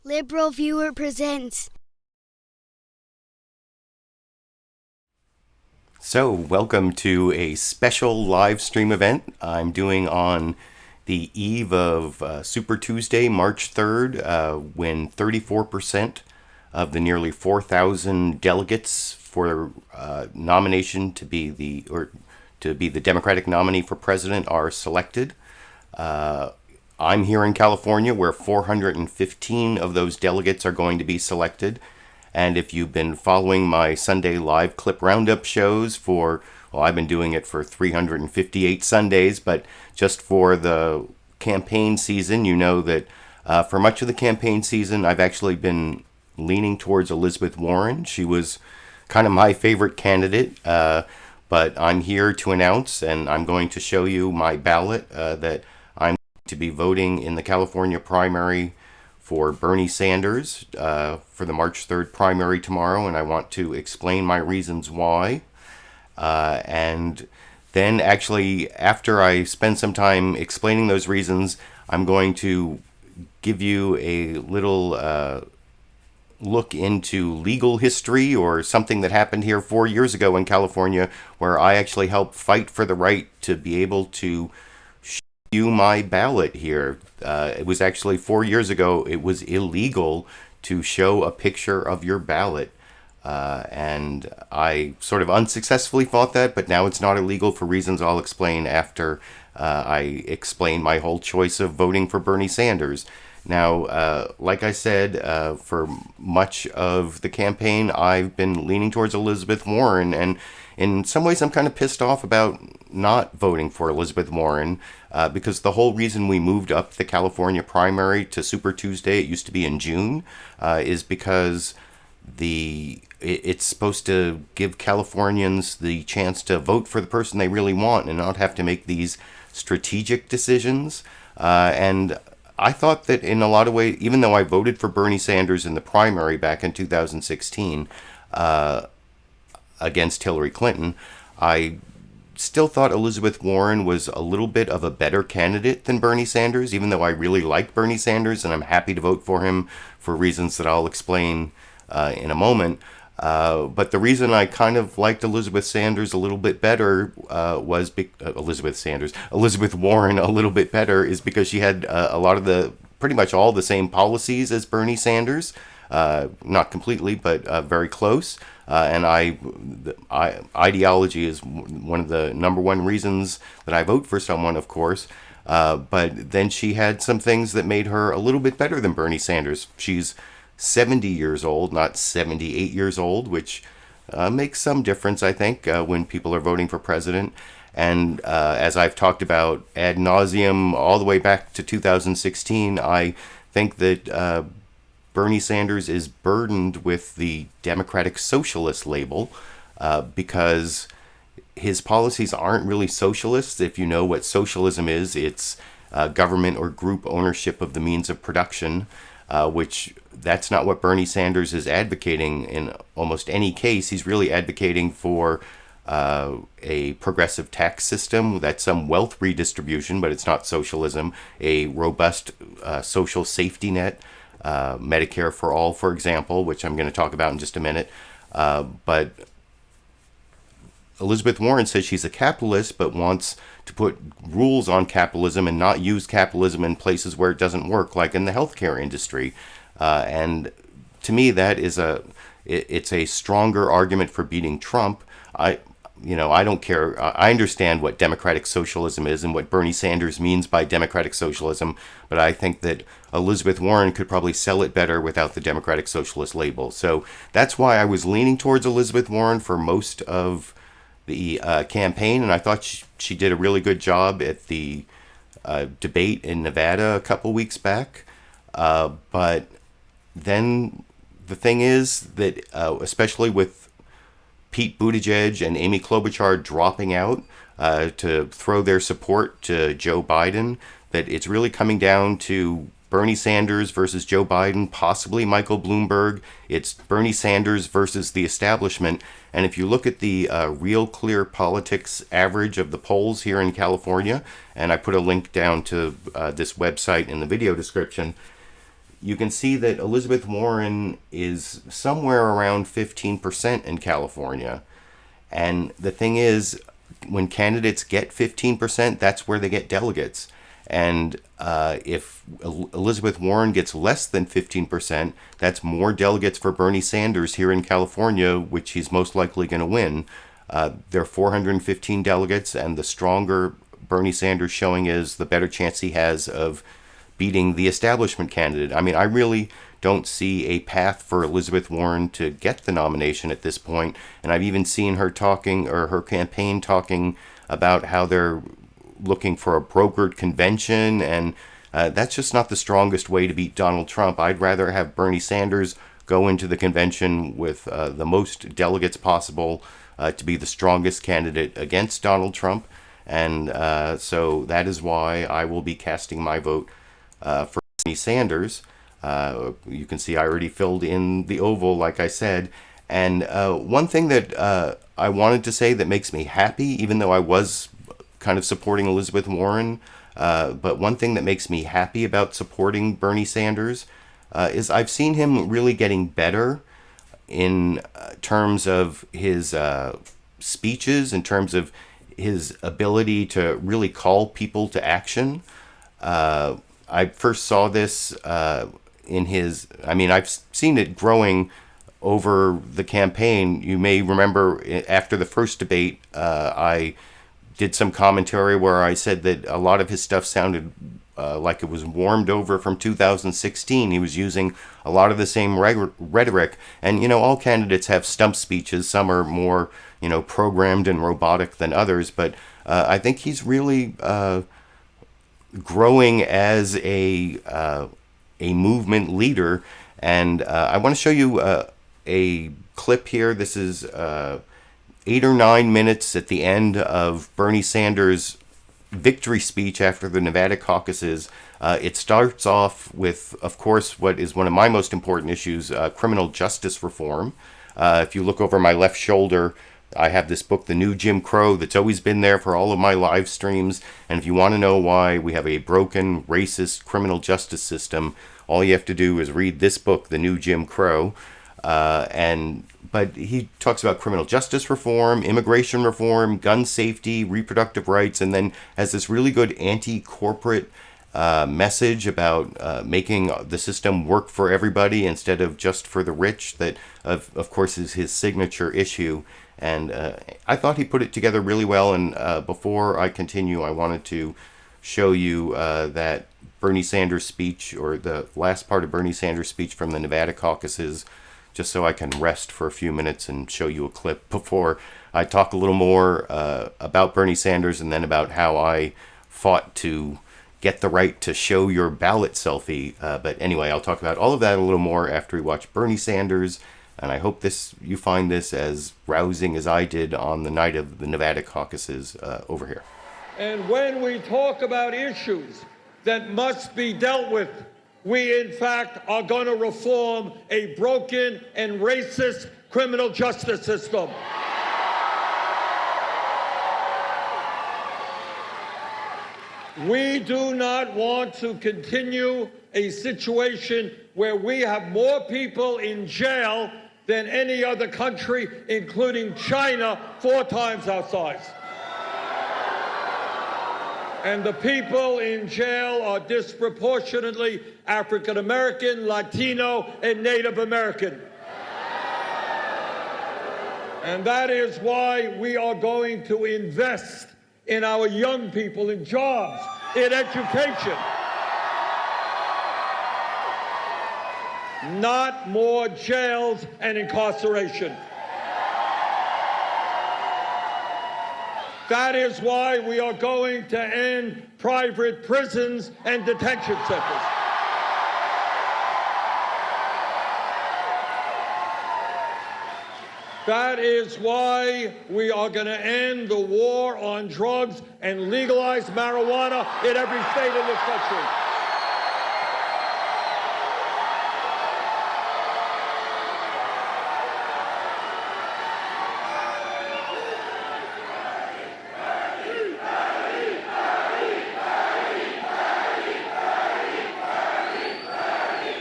LiberalViewer presents. So, welcome to a special live stream event I'm doing on the eve of Super Tuesday, March 3rd, when 34% of the nearly 4,000 delegates for nomination to be the Democratic nominee for president are selected. I'm here in California where 415 of those delegates are going to be selected. And if you've been following my Sunday live clip roundup shows well, I've been doing it for 358 Sundays, but just for the campaign season, you know that for much of the campaign season, I've actually been leaning towards Elizabeth Warren. She was kind of my favorite candidate, but I'm here to announce, and I'm going to show you my ballot that I'm to be voting in the California primary for Bernie Sanders for the March 3rd primary tomorrow, and I want to explain my reasons why. And then, actually, after I spend some time explaining those reasons, I'm going to give you a little look into legal history or something that happened here 4 years ago in California, where I actually helped fight for the right to be able to you my ballot here. It was actually 4 years ago, it was illegal to show a picture of your ballot. And I sort of unsuccessfully fought that, but now it's not illegal for reasons I'll explain after I explain my whole choice of voting for Bernie Sanders. Now, like I said, for much of the campaign, I've been leaning towards Elizabeth Warren, and in some ways, I'm kind of pissed off about not voting for Elizabeth Warren because the whole reason we moved up the California primary to Super Tuesday, it used to be in June, is because it's supposed to give Californians the chance to vote for the person they really want and not have to make these strategic decisions. And I thought that in a lot of ways, even though I voted for Bernie Sanders in the primary back in 2016 against Hillary Clinton, I still thought Elizabeth Warren was a little bit of a better candidate than Bernie Sanders, even though I really like Bernie Sanders and I'm happy to vote for him for reasons that I'll explain in a moment. But the reason I kind of liked Elizabeth Sanders a little bit better Elizabeth Warren a little bit better is because she had a lot of pretty much all the same policies as Bernie Sanders. Not completely, but very close. And ideology is one of the number one reasons that I vote for someone, of course. But then she had some things that made her a little bit better than Bernie Sanders. She's 70 years old, not 78 years old, which makes some difference, I think, when people are voting for president. And as I've talked about ad nauseum all the way back to 2016, I think that Bernie Sanders is burdened with the Democratic Socialist label because his policies aren't really socialist. If you know what socialism is, it's government or group ownership of the means of production, which that's not what Bernie Sanders is advocating in almost any case. He's really advocating for a progressive tax system, that's some wealth redistribution, but it's not socialism, a robust social safety net, Medicare for all, for example, which I'm going to talk about in just a minute. But Elizabeth Warren says she's a capitalist, but wants to put rules on capitalism and not use capitalism in places where it doesn't work, like in the healthcare industry. And to me, it's a stronger argument for beating Trump. I don't care. I understand what democratic socialism is and what Bernie Sanders means by democratic socialism, but I think that Elizabeth Warren could probably sell it better without the democratic socialist label. So that's why I was leaning towards Elizabeth Warren for most of the campaign, and I thought she did a really good job at the debate in Nevada a couple weeks back. But then the thing is that, especially with Pete Buttigieg and Amy Klobuchar dropping out to throw their support to Joe Biden, that it's really coming down to Bernie Sanders versus Joe Biden, possibly Michael Bloomberg. It's Bernie Sanders versus the establishment. And if you look at the Real Clear Politics average of the polls here in California, and I put a link down to this website in the video description, you can see that Elizabeth Warren is somewhere around 15% in California. And the thing is, when candidates get 15%, that's where they get delegates. And if Elizabeth Warren gets less than 15%, that's more delegates for Bernie Sanders here in California, which he's most likely going to win. There are 415 delegates, and the stronger Bernie Sanders showing is, the better chance he has of beating the establishment candidate. I mean, I really don't see a path for Elizabeth Warren to get the nomination at this point. And I've even seen her talking, or her campaign talking, about how they're looking for a brokered convention. And that's just not the strongest way to beat Donald Trump. I'd rather have Bernie Sanders go into the convention with the most delegates possible to be the strongest candidate against Donald Trump. And so that is why I will be casting my vote for Bernie Sanders. You can see I already filled in the oval, like I said. And one thing that I wanted to say that makes me happy, even though I was kind of supporting Elizabeth Warren, but one thing that makes me happy about supporting Bernie Sanders is I've seen him really getting better in terms of his speeches, in terms of his ability to really call people to action. I first saw this in his, I mean, I've seen it growing over the campaign. You may remember after the first debate, I did some commentary where I said that a lot of his stuff sounded like it was warmed over from 2016. He was using a lot of the same rhetoric. And, you know, all candidates have stump speeches. Some are more, you know, programmed and robotic than others. But I think he's really growing as a movement leader. And I want to show you a clip here. This is 8 or 9 minutes at the end of Bernie Sanders' victory speech after the Nevada caucuses. It starts off with, of course, what is one of my most important issues, criminal justice reform. If you look over my left shoulder, I have this book, The New Jim Crow, that's always been there for all of my live streams. And if you want to know why we have a broken, racist criminal justice system, all you have to do is read this book, The New Jim Crow. But he talks about criminal justice reform, immigration reform, gun safety, reproductive rights, and then has this really good anti-corporate message about making the system work for everybody instead of just for the rich. That, of course, is his signature issue. And I thought he put it together really well. And before I continue, I wanted to show you that Bernie Sanders speech, or the last part of Bernie Sanders' speech from the Nevada caucuses, just so I can rest for a few minutes and show you a clip before I talk a little more about Bernie Sanders, and then about how I fought to get the right to show your ballot selfie. But anyway, I'll talk about all of that a little more after we watch Bernie Sanders. And I hope you find this as rousing as I did on the night of the Nevada caucuses over here. And when we talk about issues that must be dealt with, we, in fact, are going to reform a broken and racist criminal justice system. We do not want to continue a situation where we have more people in jail than any other country, including China, 4 times our size. And the people in jail are disproportionately African American, Latino, and Native American. And that is why we are going to invest in our young people, in jobs, in education. Not more jails and incarceration. That is why we are going to end private prisons and detention centers. That is why we are going to end the war on drugs and legalize marijuana in every state in this country.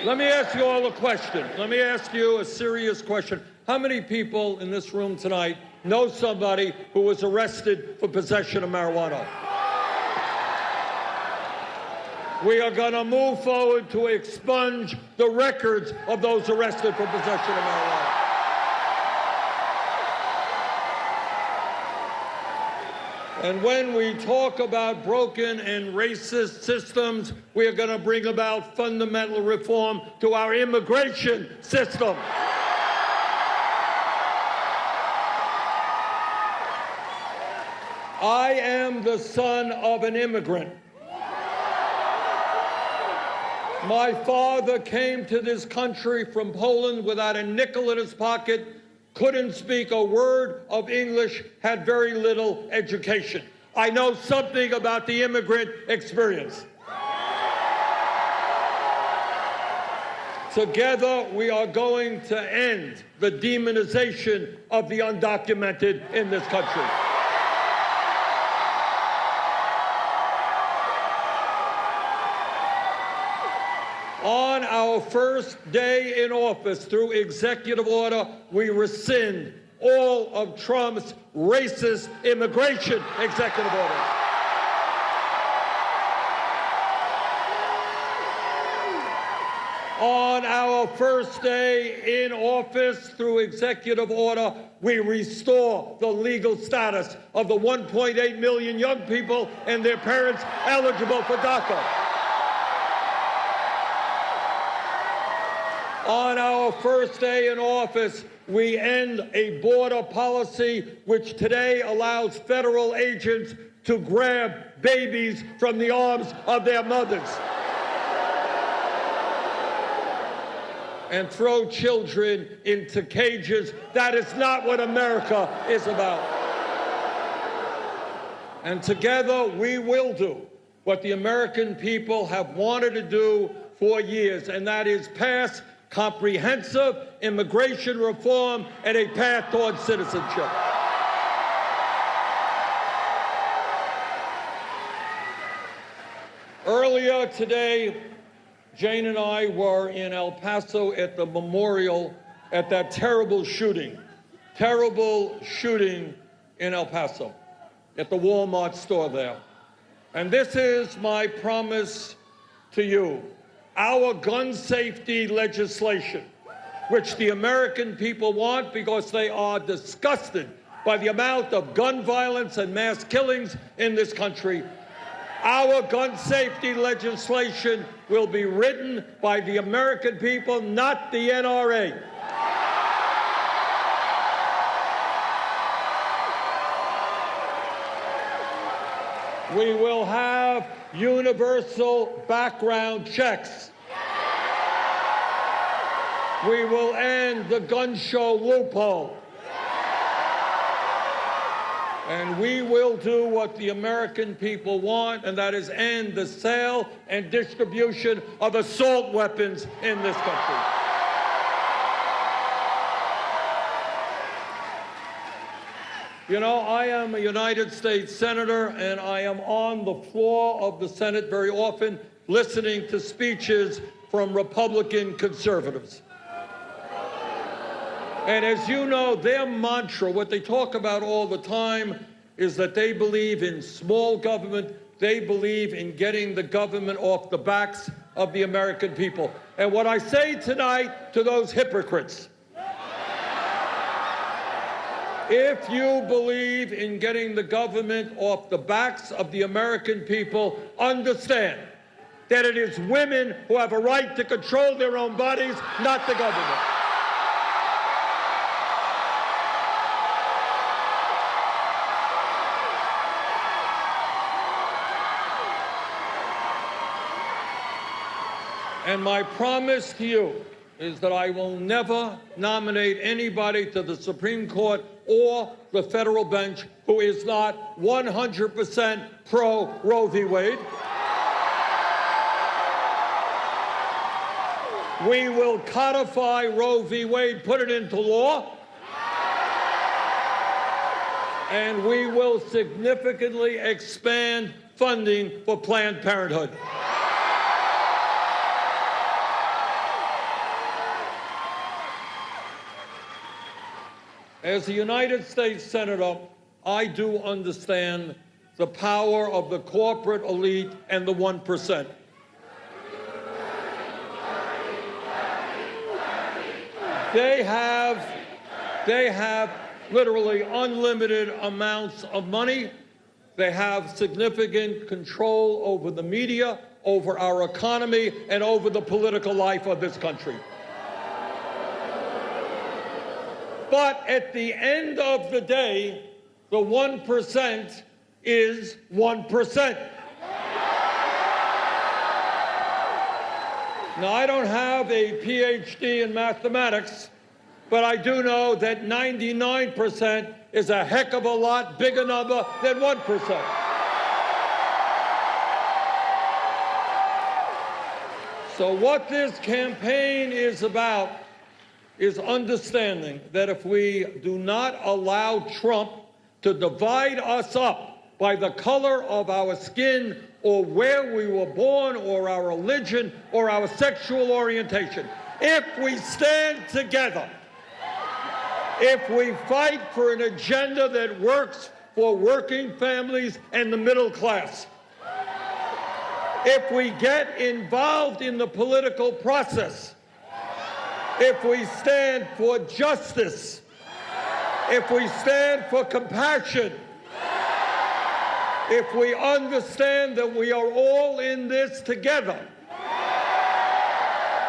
Let me ask you all a question. Let me ask you a serious question. How many people in this room tonight know somebody who was arrested for possession of marijuana? We are going to move forward to expunge the records of those arrested for possession of marijuana. And when we talk about broken and racist systems, we are going to bring about fundamental reform to our immigration system. I am the son of an immigrant. My father came to this country from Poland without a nickel in his pocket, couldn't speak a word of English, had very little education. I know something about the immigrant experience. Together, we are going to end the demonization of the undocumented in this country. On our first day in office, through executive order, we rescind all of Trump's racist immigration executive orders. On our first day in office, through executive order, we restore the legal status of the 1.8 million young people and their parents eligible for DACA. On our first day in office, we end a border policy which today allows federal agents to grab babies from the arms of their mothers and throw children into cages. That is not what America is about. And together we will do what the American people have wanted to do for years, and that is pass comprehensive immigration reform and a path towards citizenship. Earlier today, Jane and I were in El Paso at the memorial at that terrible shooting in El Paso, at the Walmart store there. And this is my promise to you. Our gun safety legislation, which the American people want because they are disgusted by the amount of gun violence and mass killings in this country. Our gun safety legislation will be written by the American people, not the NRA. We will have universal background checks. We will end the gun show loophole. And we will do what the American people want, and that is end the sale and distribution of assault weapons in this country. You know, I am a United States Senator, and I am on the floor of the Senate very often listening to speeches from Republican conservatives. And as you know, their mantra, what they talk about all the time, is that they believe in small government. They believe in getting the government off the backs of the American people. And what I say tonight to those hypocrites, if you believe in getting the government off the backs of the American people, understand that it is women who have a right to control their own bodies, not the government. And my promise to you is that I will never nominate anybody to the Supreme Court or the federal bench who is not 100% pro Roe v. Wade. We will codify Roe v. Wade, put it into law, and we will significantly expand funding for Planned Parenthood. As a United States Senator, I do understand the power of the corporate elite and the 1%. They have literally unlimited amounts of money. They have significant control over the media, over our economy, and over the political life of this country. But at the end of the day, the 1% is 1%. Now, I don't have a PhD in mathematics, but I do know that 99% is a heck of a lot bigger number than 1%. So what this campaign is about is understanding that if we do not allow Trump to divide us up by the color of our skin or where we were born or our religion or our sexual orientation, if we stand together, if we fight for an agenda that works for working families and the middle class, if we get involved in the political process, if we stand for justice, if we stand for compassion, if we understand that we are all in this together,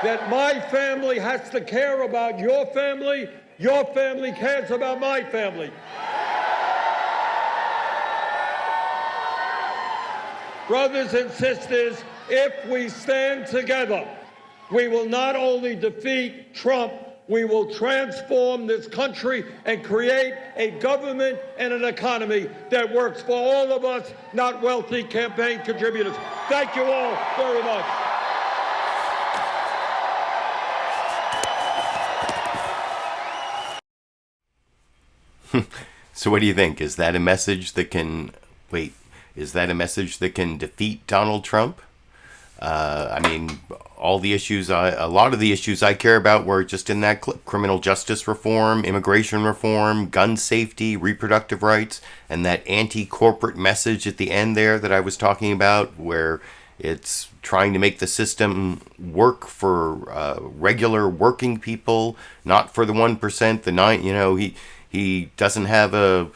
that my family has to care about your family cares about my family. Brothers and sisters, if we stand together, we will not only defeat Trump, we will transform this country and create a government and an economy that works for all of us, not wealthy campaign contributors. Thank you all very much. So what do you think? Is that a message that can defeat Donald Trump? I mean, a lot of the issues I care about were just in that clip: criminal justice reform, immigration reform, gun safety, reproductive rights, and that anti-corporate message at the end there that I was talking about, where it's trying to make the system work for regular working people, not for the 1%. He doesn't have a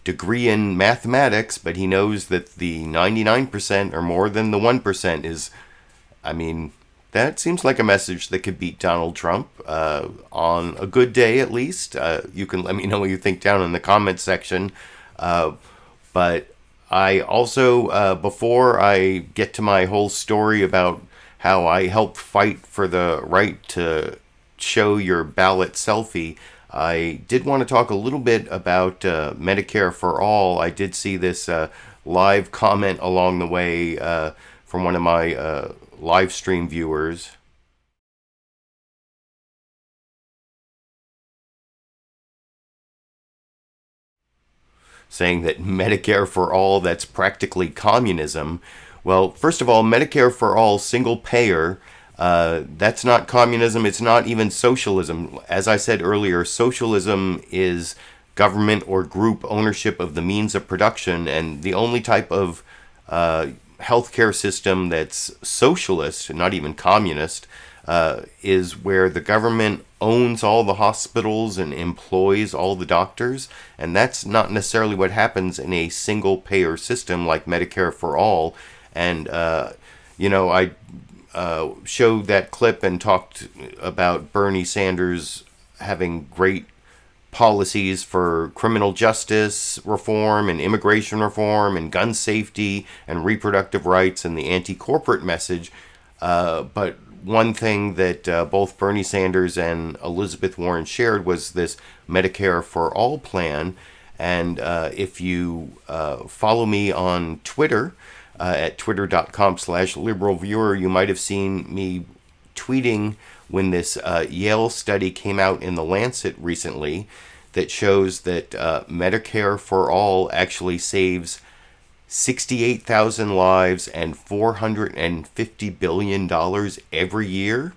degree in mathematics, but he knows that the 99% or more than the 1% is, I mean, that seems like a message that could beat Donald Trump on a good day, at least. You can let me know what you think down in the comments section. But I also, before I get to my whole story about how I helped fight for the right to show your ballot selfie, I did want to talk a little bit about Medicare for All. I did see this live comment along the way from one of my live stream viewers. Saying that Medicare for All, that's practically communism. Well, first of all, Medicare for All, single payer, that's not communism. It's not even socialism. As I said earlier, socialism is government or group ownership of the means of production, and the only type of healthcare system that's socialist, not even communist, is where the government owns all the hospitals and employs all the doctors, and that's not necessarily what happens in a single payer system like Medicare for All. And I showed that clip and talked about Bernie Sanders having great policies for criminal justice reform and immigration reform and gun safety and reproductive rights and the anti-corporate message. But one thing that both Bernie Sanders and Elizabeth Warren shared was this Medicare for All plan. And if you follow me on Twitter, at twitter.com/LiberalViewer, you might have seen me tweeting when this Yale study came out in The Lancet recently that shows that Medicare for All actually saves 68,000 lives and $450 billion every year.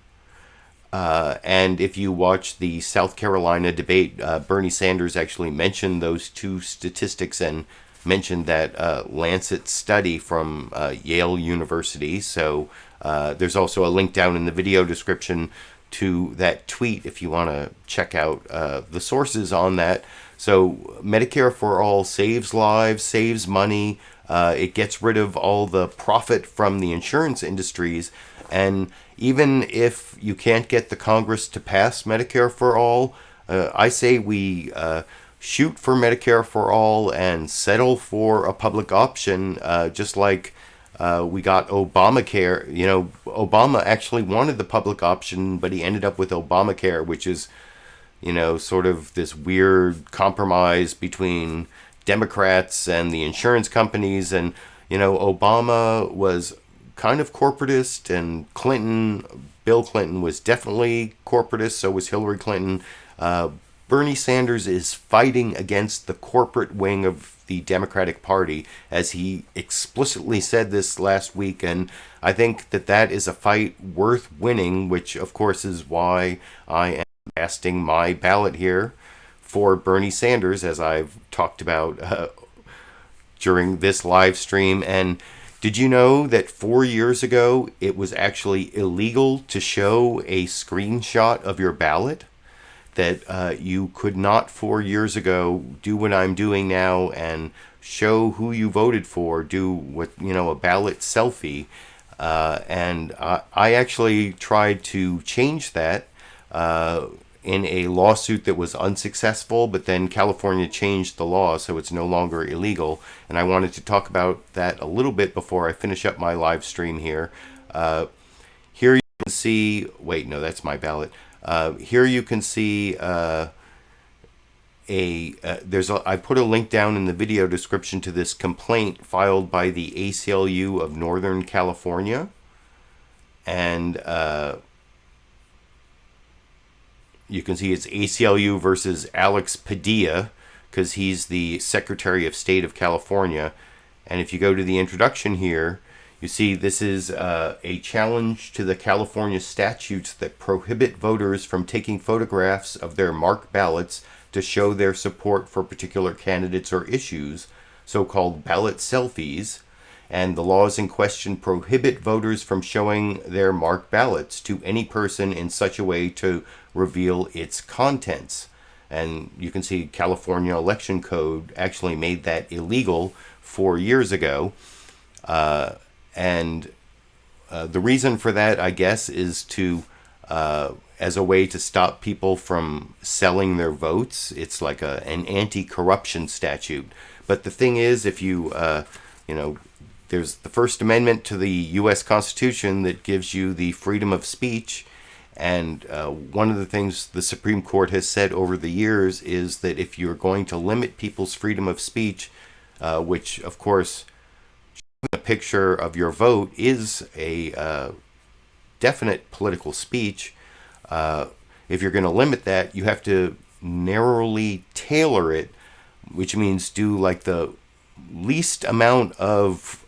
And if you watch the South Carolina debate, Bernie Sanders actually mentioned those two statistics and mentioned that Lancet study from Yale University. So there's also a link down in the video description to that tweet if you want to check out the sources on that. So Medicare for All saves lives, saves money. It gets rid of all the profit from the insurance industries. And even if you can't get the Congress to pass Medicare for All, I say we shoot for Medicare for All and settle for a public option, just like we got Obamacare. You know, Obama actually wanted the public option, but he ended up with Obamacare, which is, you know, sort of this weird compromise between Democrats and the insurance companies. And, you know, Obama was kind of corporatist, and Bill Clinton was definitely corporatist, so was Hillary Clinton. Bernie Sanders is fighting against the corporate wing of the Democratic Party, as he explicitly said this last week, and I think that that is a fight worth winning, which of course is why I am casting my ballot here for Bernie Sanders, as I've talked about during this live stream. And did you know that 4 years ago it was actually illegal to show a screenshot of your ballot? That you could not 4 years ago do what I'm doing now and show who you voted for, do what, you know, a ballot selfie. And I actually tried to change that in a lawsuit that was unsuccessful, but then California changed the law, so it's no longer illegal. And I wanted to talk about that a little bit before I finish up my live stream here. Here you can see, wait, no, that's my ballot. Here you can see I put a link down in the video description to this complaint filed by the ACLU of Northern California. And you can see it's ACLU versus Alex Padilla, because he's the Secretary of State of California. And if you go to the introduction here, you see this is a challenge to the California statutes that prohibit voters from taking photographs of their marked ballots to show their support for particular candidates or issues, so-called ballot selfies. And the laws in question prohibit voters from showing their marked ballots to any person in such a way to reveal its contents. And you can see California Election Code actually made that illegal 4 years ago. And the reason for that, I guess, is to as a way to stop people from selling their votes. It's like an anti-corruption statute. But the thing is, if you, there's the First Amendment to the U.S. Constitution that gives you the freedom of speech. And one of the things the Supreme Court has said over the years is that if you're going to limit people's freedom of speech, which, of course, a picture of your vote is a definite political speech. If you're going to limit that, you have to narrowly tailor it, which means do like the least amount of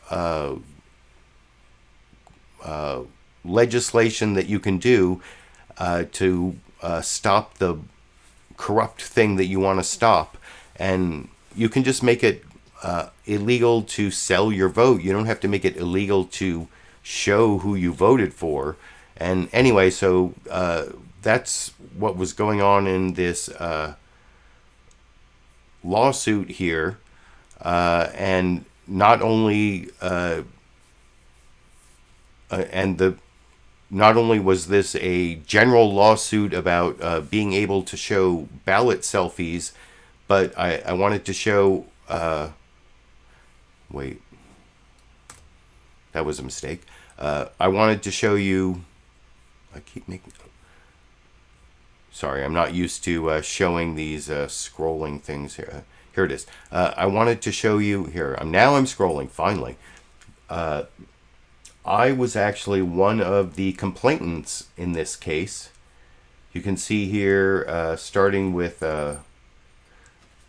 legislation that you can do to stop the corrupt thing that you want to stop. And you can just make it illegal to sell your vote. You don't have to make it illegal to show who you voted for. And anyway, so that's what was going on in this lawsuit here. And not only not only was this a general lawsuit about being able to show ballot selfies, but I wanted to show wait, that was a mistake. I wanted to show you, I keep making, sorry, I'm not used to showing these scrolling things here. Here it is. I wanted to show you here. Now I'm scrolling, finally. I was actually one of the complainants in this case. You can see here, starting with,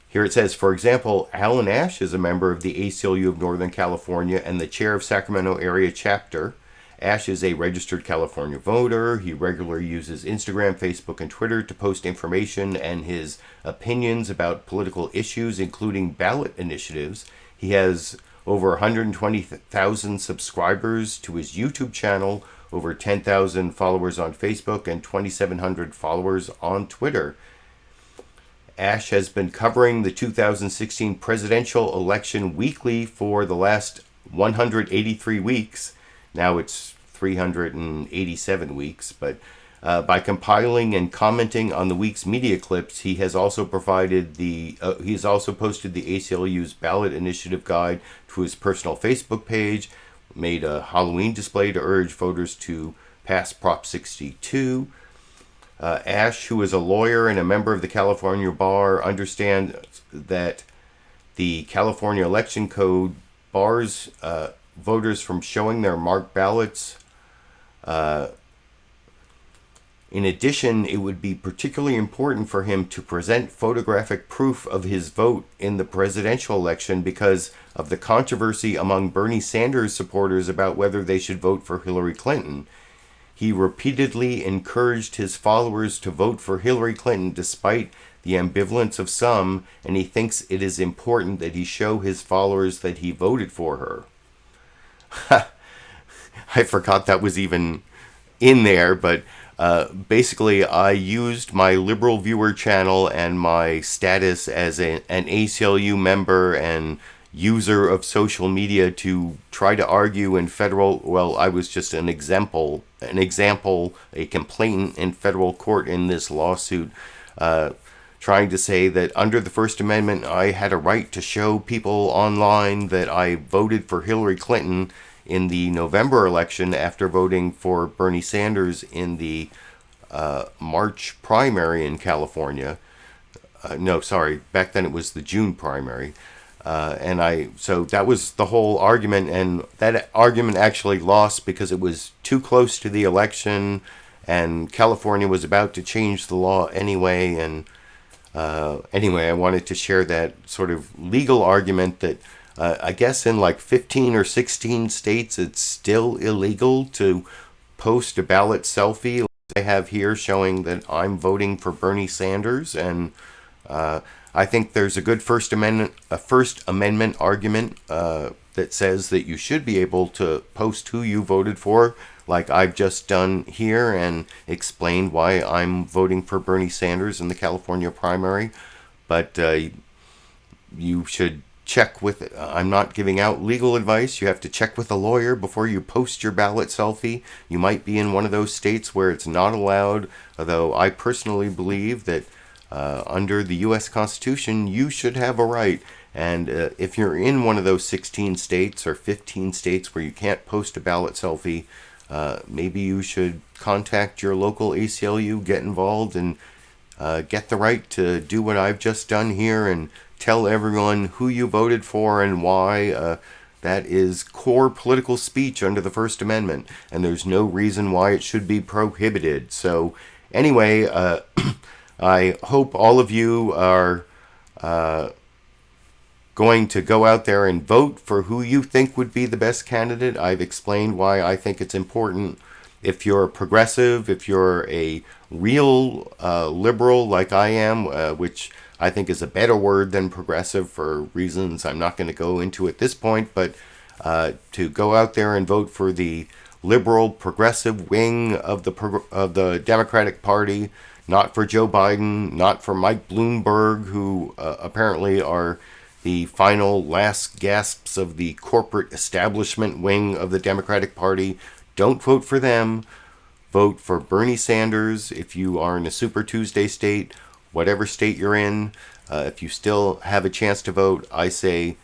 here it says, for example, Alan Ash is a member of the ACLU of Northern California and the chair of Sacramento area chapter. Ash is a registered California voter. He regularly uses Instagram, Facebook, and Twitter to post information and his opinions about political issues, including ballot initiatives. He has over 120,000 subscribers to his YouTube channel, over 10,000 followers on Facebook, and 2,700 followers on Twitter. Ash has been covering the 2016 presidential election weekly for the last 183 weeks. Now it's 387 weeks, but by compiling and commenting on the week's media clips, he has also posted the ACLU's ballot initiative guide to his personal Facebook page, made a Halloween display to urge voters to pass Prop 62. Ash, who is a lawyer and a member of the California Bar, understands that the California Election Code bars voters from showing their marked ballots. In addition, it would be particularly important for him to present photographic proof of his vote in the presidential election because of the controversy among Bernie Sanders supporters about whether they should vote for Hillary Clinton. He repeatedly encouraged his followers to vote for Hillary Clinton despite the ambivalence of some, and he thinks it is important that he show his followers that he voted for her. I forgot that was even in there, but basically I used my LiberalViewer channel and my status as an ACLU member and user of social media to try to argue in federal, well, I was just an example, a complainant in federal court in this lawsuit, trying to say that under the First Amendment, I had a right to show people online that I voted for Hillary Clinton in the November election after voting for Bernie Sanders in the March primary in California. Back then it was the June primary. So that was the whole argument, and that argument actually lost because it was too close to the election, and California was about to change the law anyway, and anyway, I wanted to share that sort of legal argument that I guess in like 15 or 16 states it's still illegal to post a ballot selfie like I have here showing that I'm voting for Bernie Sanders, and I think there's a good First Amendment argument that says that you should be able to post who you voted for, like I've just done here, and explained why I'm voting for Bernie Sanders in the California primary. But you should check with, I'm not giving out legal advice, you have to check with a lawyer before you post your ballot selfie. You might be in one of those states where it's not allowed, although I personally believe that under the U.S. Constitution, you should have a right. And if you're in one of those 16 states or 15 states where you can't post a ballot selfie, maybe you should contact your local ACLU, get involved, and get the right to do what I've just done here and tell everyone who you voted for and why. That is core political speech under the First Amendment, and there's no reason why it should be prohibited. So anyway, I hope all of you are going to go out there and vote for who you think would be the best candidate. I've explained why I think it's important. If you're a progressive, if you're a real liberal like I am, which I think is a better word than progressive for reasons I'm not going to go into at this point, but to go out there and vote for the liberal progressive wing of the Democratic Party, not for Joe Biden, not for Mike Bloomberg, who apparently are the final last gasps of the corporate establishment wing of the Democratic Party. Don't vote for them. Vote for Bernie Sanders if you are in a Super Tuesday state, whatever state you're in. If you still have a chance to vote, I say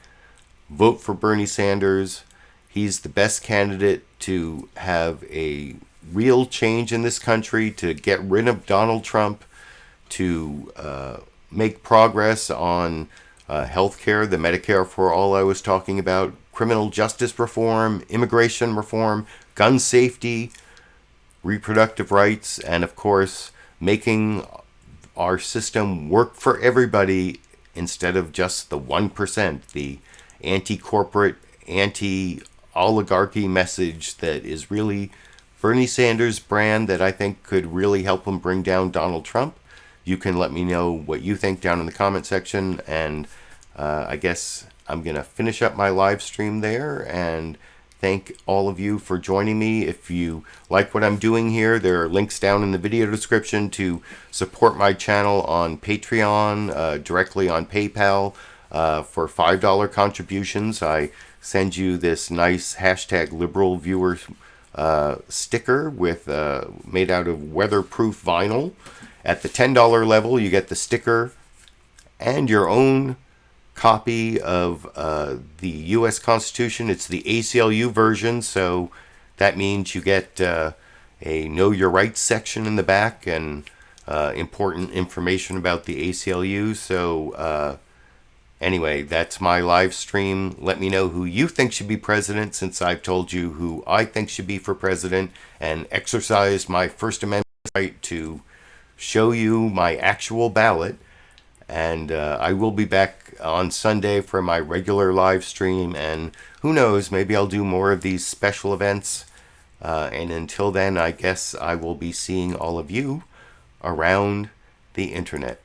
vote for Bernie Sanders. He's the best candidate to have a real change in this country, to get rid of Donald Trump, to make progress on health care, the Medicare for All I was talking about, criminal justice reform, immigration reform, gun safety, reproductive rights, and of course, making our system work for everybody instead of just the 1%, the anti-corporate, oligarchy message that is really Bernie Sanders' brand that I think could really help him bring down Donald Trump. You can let me know what you think down in the comment section, and I guess I'm going to finish up my live stream there and thank all of you for joining me. If you like what I'm doing here, there are links down in the video description to support my channel on Patreon, directly on PayPal. For $5 contributions, I send you this nice hashtag LiberalViewer sticker with made out of weatherproof vinyl. At the $10 level, you get the sticker and your own copy of the U.S. Constitution. It's the ACLU version, so that means you get a Know Your Rights section in the back and important information about the ACLU. So anyway, that's my live stream. Let me know who you think should be president, since I've told you who I think should be for president and exercised my First Amendment right to show you my actual ballot. And I will be back on Sunday for my regular live stream, and who knows, maybe I'll do more of these special events. And until then, I guess I will be seeing all of you around the internet.